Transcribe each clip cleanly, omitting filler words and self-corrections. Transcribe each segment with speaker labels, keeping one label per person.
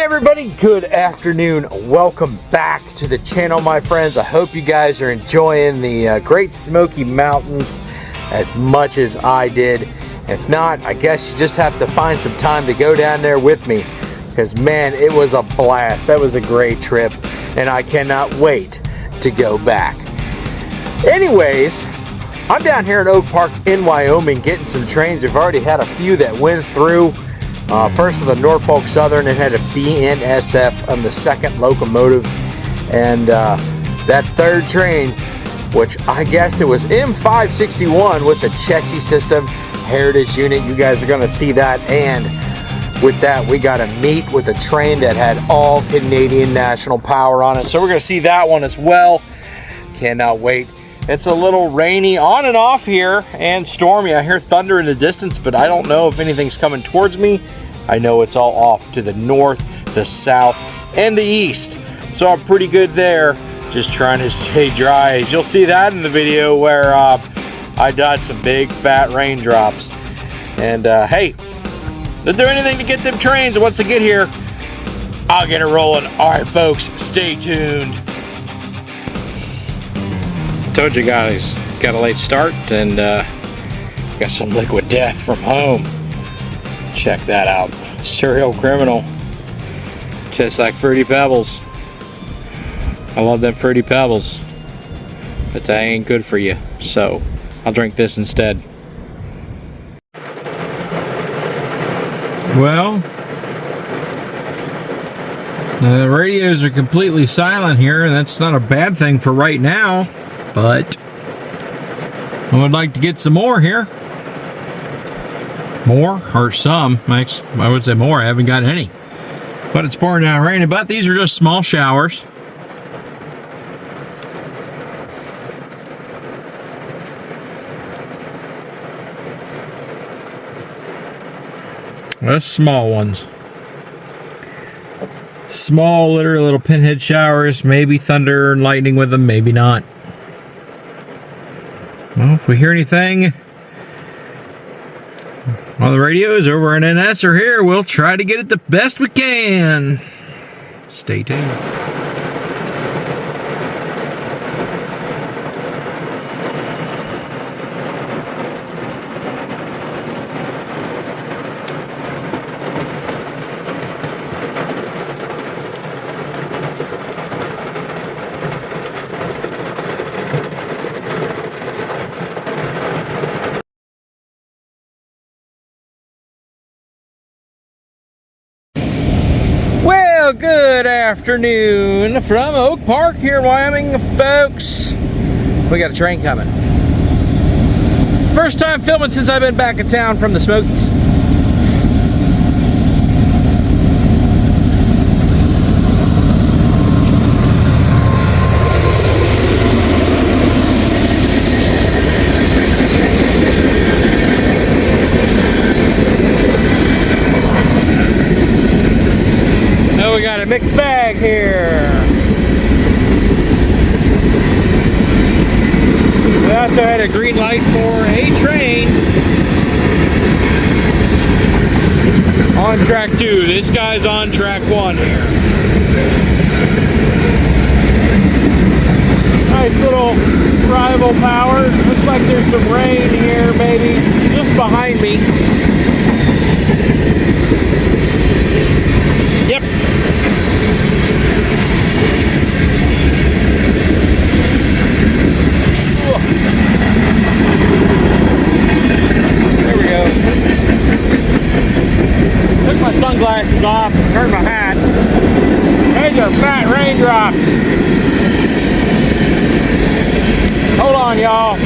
Speaker 1: Hey everybody, good afternoon. Welcome back to the channel, my friends. I hope you guys are enjoying the Great Smoky Mountains as much as I did. If not, I guess you just have to find some time to go down there with me, because man, it was a blast. That was a great trip, and I cannot wait to go back. Anyways, I'm down here in Oak Park in Wyoming getting some trains. We've already had a few that went through. First with the Norfolk Southern, it had a BNSF on the second locomotive, and that third train, which I guessed it was M561 with the Chessie system Heritage unit. You guys are going to see that, and with that we got to meet with a train that had all Canadian National Power on it, so we're going to see that one as well. Cannot wait. It's a little rainy on and off here and stormy. I hear thunder in the distance, but I don't know if anything's coming towards me. I know it's all off to the north, the south, and the east. So I'm pretty good there. Just trying to stay dry. As you'll see that in the video where I dodged some big fat raindrops. And hey, they'll do anything to get them trains. Once they get here, I'll get it rolling. All right, folks, stay tuned. Told you guys, got a late start and got some liquid death from home. Check that out. Serial criminal. Tastes like Fruity Pebbles. I love them Fruity Pebbles, but they ain't good for you, so I'll drink this instead. Well, the radios are completely silent here, and that's not a bad thing for right now. But I would like to get some more here. More, or some. I would say more. I haven't got any. But it's pouring down raining. But these are just small showers. Just small ones. Small, literal little pinhead showers. Maybe thunder and lightning with them. Maybe not. Well, if we hear anything on the radios over in NS or here, we'll try to get it the best we can. Stay tuned. Well, good afternoon from Oak Park here in Wyoming, folks. We got a train coming. First time filming since I've been back in town from the Smokies. We got a mixed bag here. We also had a green light for a train on track 2. This guy's on track 1 here. Nice little rival power. Looks like there's some rain here, maybe just behind me. Yep. There we go. Took my sunglasses off and turned my hat. These are fat raindrops. Hold on, y'all.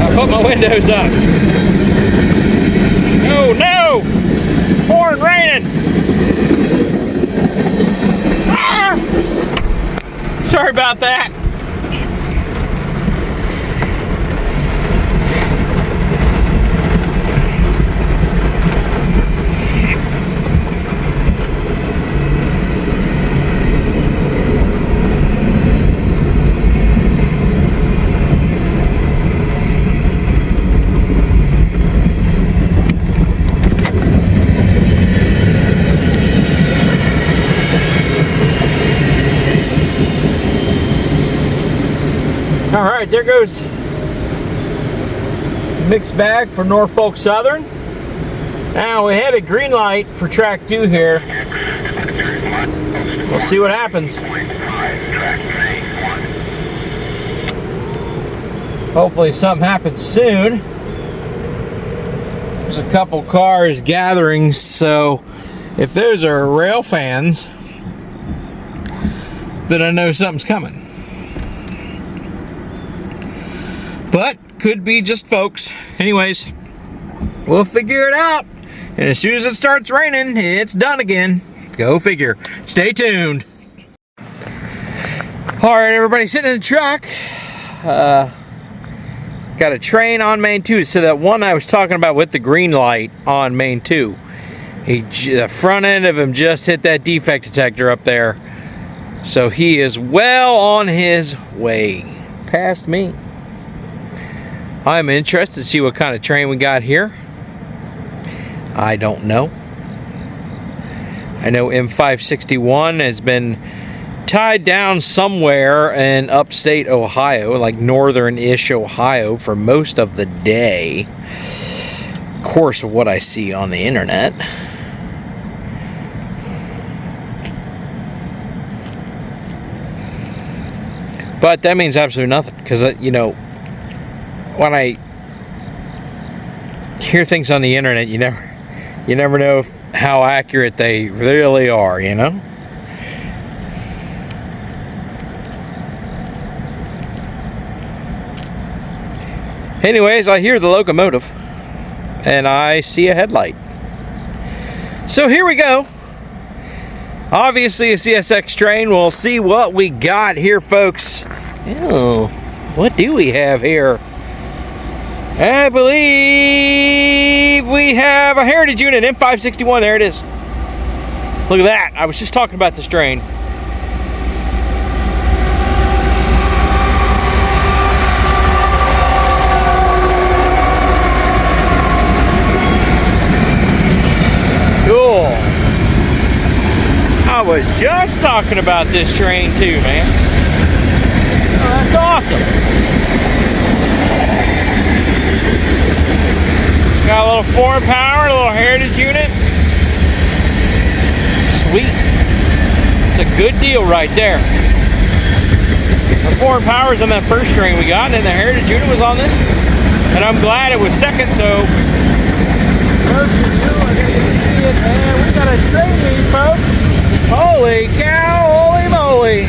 Speaker 1: I put my windows up. Oh no! Pouring raining! Ah! Sorry about that. Alright, there goes mixed bag for Norfolk Southern. Now we had a green light for track 2 here. We'll see what happens. Hopefully something happens soon. There's a couple cars gathering, so if those are rail fans, then I know something's coming. But could be just folks. Anyways, we'll figure it out. And as soon as it starts raining, it's done again. Go figure. Stay tuned. Alright, everybody, sitting in the truck. Got a train on main 2. So that one I was talking about with the green light on main 2. The front end of him just hit that defect detector up there. So he is well on his way past me. I'm interested to see what kind of train we got here. I don't know. I know M561 has been tied down somewhere in upstate Ohio, like northern-ish Ohio, for most of the day. Of course, what I see on the internet. But that means absolutely nothing, because, you know, when I hear things on the internet, you never know how accurate they really are, you know? Anyways, I hear the locomotive, and I see a headlight. So here we go. Obviously a CSX train. We'll see what we got here, folks. Oh, what do we have here? I believe we have a Heritage unit, M561. There it is. Look at that. I was just talking about this train. Cool. I was just talking about this train too, man. Oh, that's awesome. Got a little foreign power, a little Heritage unit. Sweet. It's a good deal right there. The foreign power's on that first train we got, and then the Heritage unit was on this. And I'm glad it was second, so first of you are gonna get to see it, man. We got a train meet, folks. Holy cow, holy moly.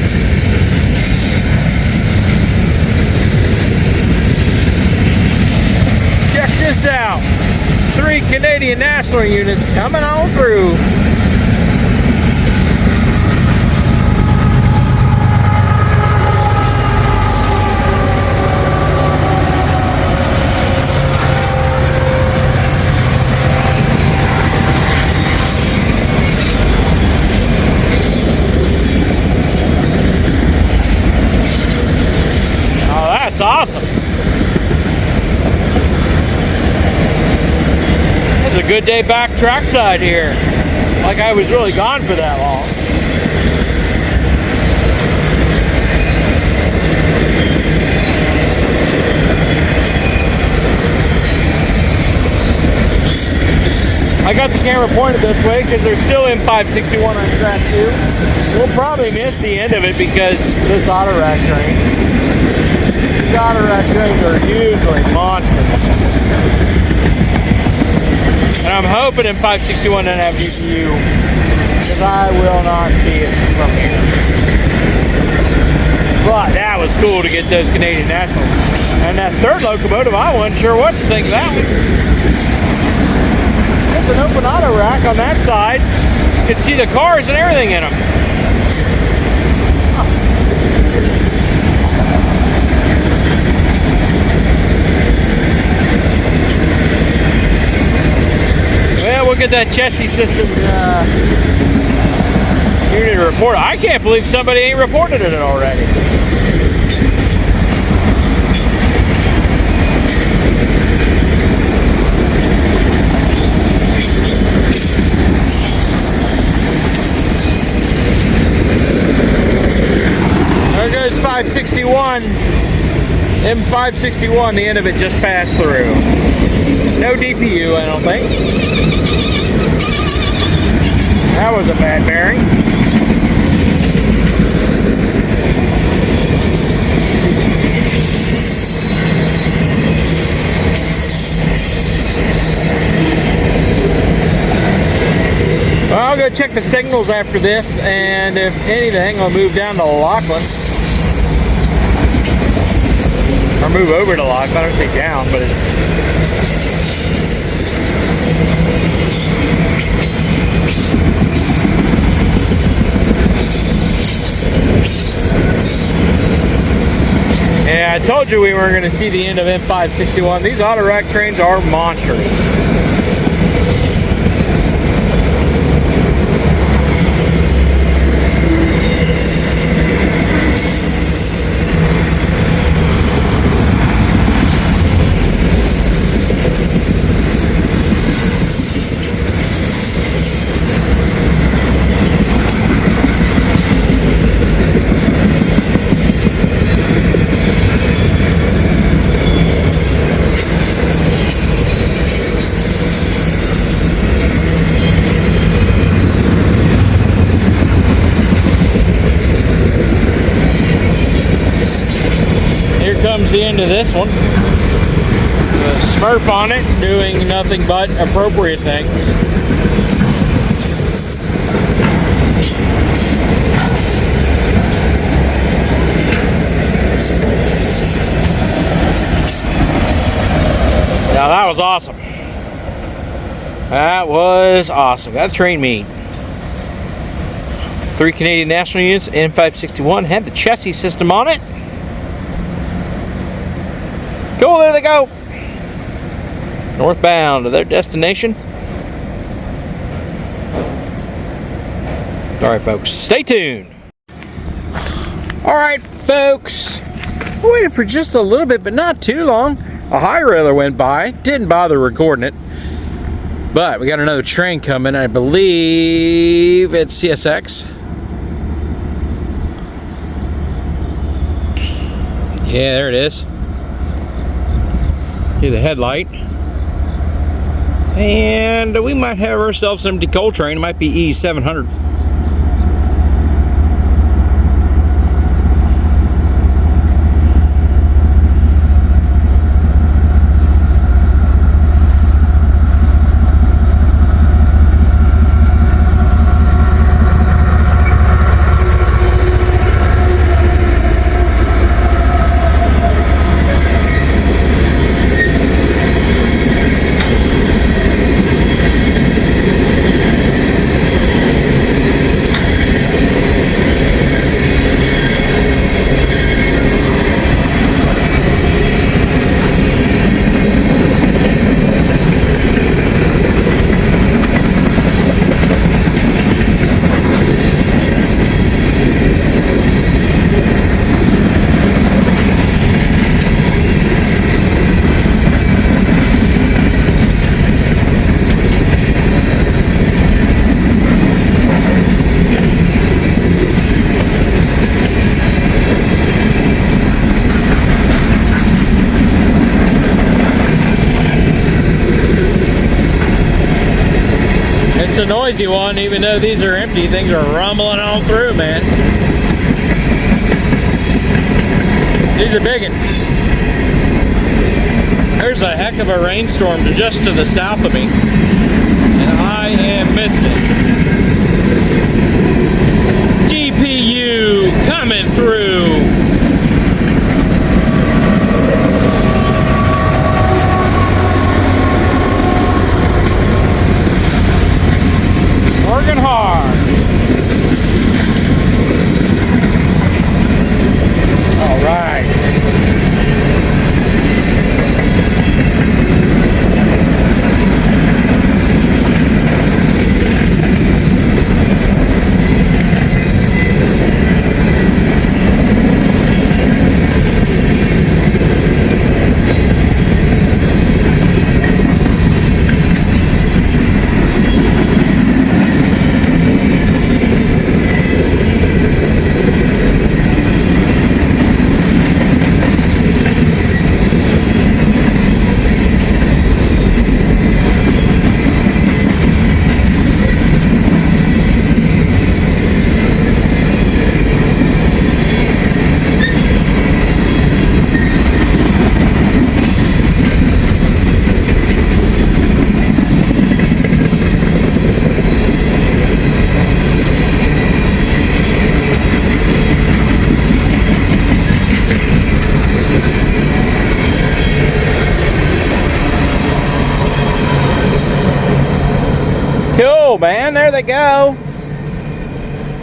Speaker 1: Check this out. 3 Canadian National units coming on through. Oh, that's awesome. It's a good day back trackside here. Like I was really gone for that long. I got the camera pointed this way because there's still M561 on track 2. We'll probably miss the end of it because this auto rack train. These auto rack trains are usually monsters. And I'm hoping M561 doesn't have DPU, because I will not see it from here. But that was cool to get those Canadian Nationals. And that third locomotive, I wasn't sure what to think of that one. There's an open auto rack on that side. You can see the cars and everything in them. Well, we'll get that Chesty Systems unit report. I can't believe somebody ain't reported it already. There goes 561. M561, the end of it just passed through. No DPU, I don't think. That was a bad bearing. Well, I'll go check the signals after this, and if anything, I'll move down to Lachlan. Or move over to Lachlan. I don't say down, but it's... Yeah, I told you we weren't going to see the end of M561. These auto-rack trains are monsters. Comes the end of this one. The Smurf on it, doing nothing but appropriate things. Now that was awesome. That was awesome. Got a train meet. 3 Canadian National units, M561, had the chassis system on it. Cool, there they go. Northbound to their destination. All right, folks, stay tuned. All right, folks, I waited for just a little bit, but not too long. A high railer went by, didn't bother recording it, but we got another train coming. I believe it's CSX. Yeah, there it is. See the headlight. And we might have ourselves some empty coal train. It might be E700. It's a noisy one, even though these are empty. Things are rumbling on through, man. These are big ones. There's a heck of a rainstorm just to the south of me, and I am missing it. GPU coming through. Working hard. All right.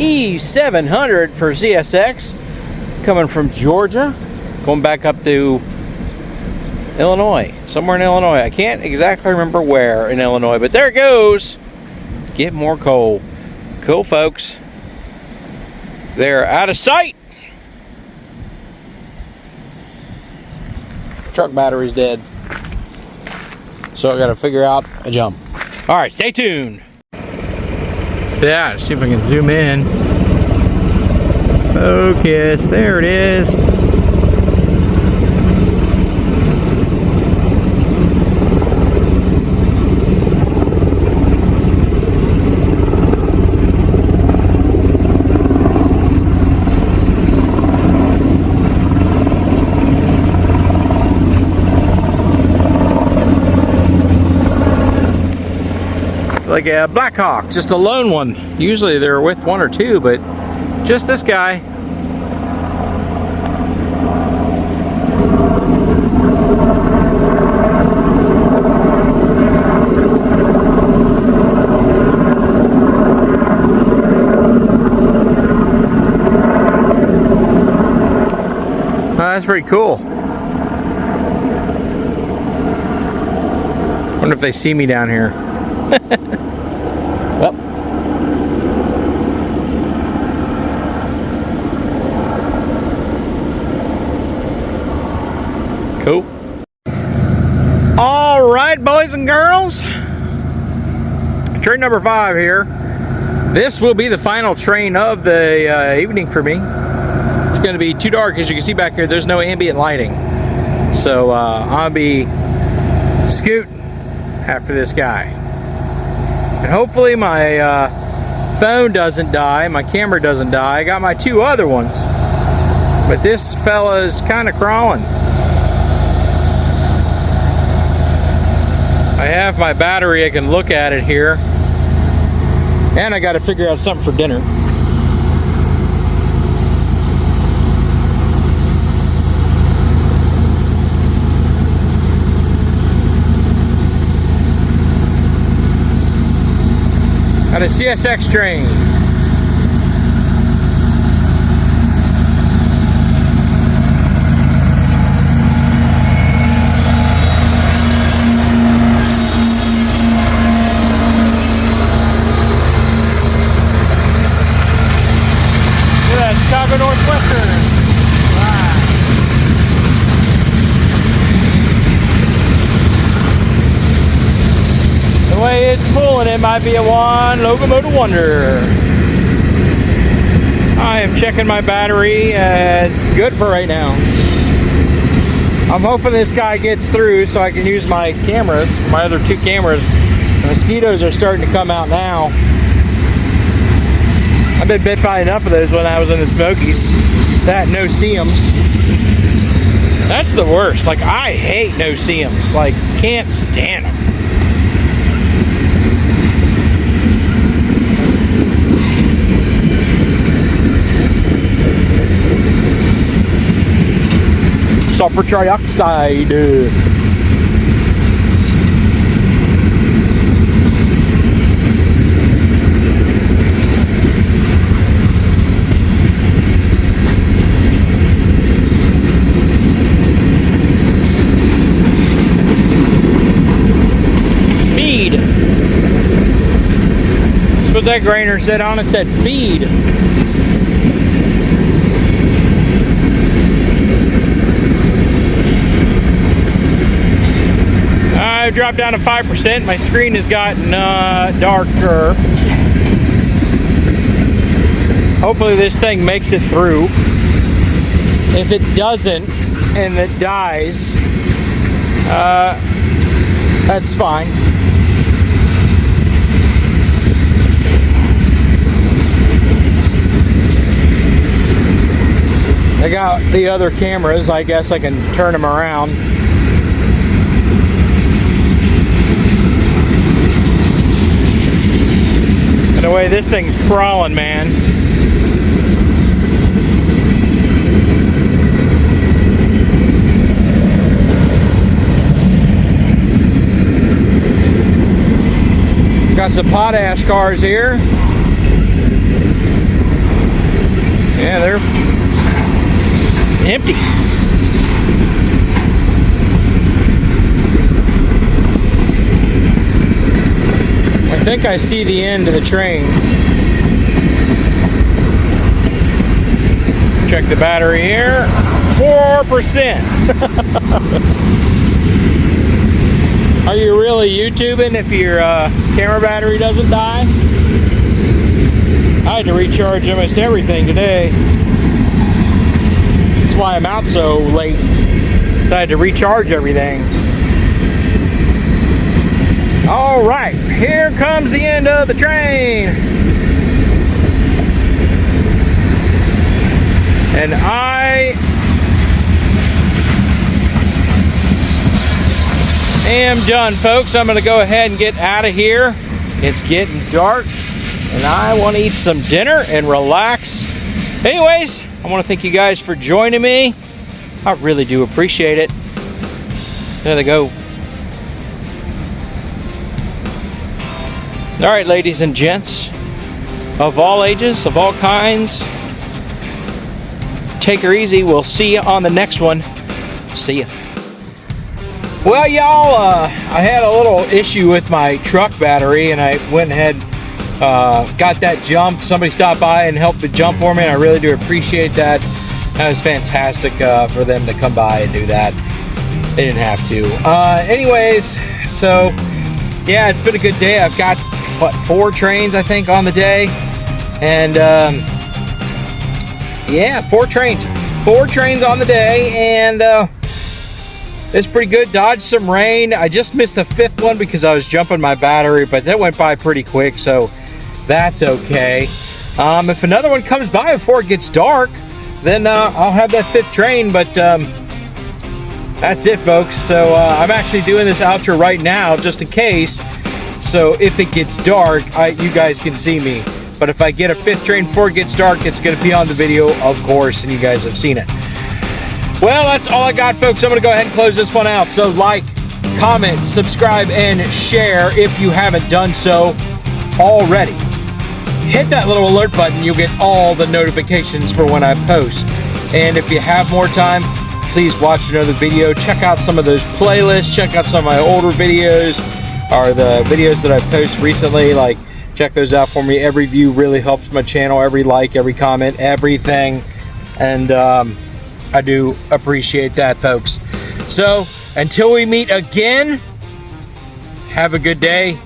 Speaker 1: E700 for CSX, coming from Georgia, going back up to Illinois, somewhere in Illinois. I can't exactly remember where in Illinois, but there it goes. Get more coal. Cool, folks. They're out of sight. Truck battery's dead, so I gotta figure out a jump. All right, stay tuned. Yeah, see if I can zoom in. Focus, there it is. Like a Black Hawk, just a lone one. Usually they're with one or two, but just this guy. That's pretty cool. Wonder if they see me down here. Well, cool. All right, boys and girls, train number 5 here. This will be the final train of the evening for me. It's going to be too dark. As you can see back here, there's no ambient lighting, so I'll be scooting after this guy. And hopefully my phone doesn't die, my camera doesn't die. I got my 2 other ones, but this fella's kind of crawling. I have my battery, I can look at it here. And I got to figure out something for dinner. Got a CSX train. Look at that, Chicago Northwestern. The way it's pulling, it might be a one locomotive wonder. I am checking my battery. It's good for right now. I'm hoping this guy gets through so I can use my cameras, my other 2 cameras. The mosquitoes are starting to come out now. I've been bit by enough of those when I was in the Smokies. That no-see-ums. That's the worst. Like, I hate no-see-ums. Like, can't stand them. Sulfur trioxide. Feed. That's what that grainer said on it. Said feed. I've dropped down to 5%. My screen has gotten darker. Hopefully this thing makes it through. If it doesn't and it dies, that's fine. I got the other cameras. I guess I can turn them around. The way this thing's crawling, man. Got some potash cars here. they're empty. I think I see the end of the train. Check the battery here. 4%. Are you really YouTubing if your camera battery doesn't die? I had to recharge almost everything today. That's why I'm out so late. I had to recharge everything. All right, here comes the end of the train. And I am done, folks. I'm gonna go ahead and get out of here. It's getting dark and I want to eat some dinner and relax. Anyways, I want to thank you guys for joining me. I really do appreciate it. There they go. All right, ladies and gents, of all ages, of all kinds, take her easy. We'll see you on the next one. See ya. Well, y'all, I had a little issue with my truck battery, and I went ahead, got that jumped. Somebody stopped by and helped the jump for me, and I really do appreciate that. That was fantastic for them to come by and do that. They didn't have to. Anyways, so yeah, it's been a good day. I've got 4 trains, I think, on the day, and yeah, 4 trains on the day, and it's pretty good. Dodged some rain. I just missed the 5th one because I was jumping my battery, but that went by pretty quick, so that's okay. If another one comes by before it gets dark, then I'll have that 5th train, but that's it, folks. So I'm actually doing this outro right now just in case, so if it gets dark, you guys can see me. But if I get a 5th train before it gets dark, it's going to be on the video, of course, and you guys have seen it. Well, that's all I got, folks. I'm going to go ahead and close this one out. So like, comment, subscribe, and share if you haven't done so already. Hit that little alert button. You'll get all the notifications for when I post. And if you have more time, please watch another video. Check out some of those playlists. Check out some of my older videos, or the videos that I post recently. Like, check those out for me. Every view really helps my channel. Every like, every comment, everything. And I do appreciate that, folks. So until we meet again, have a good day.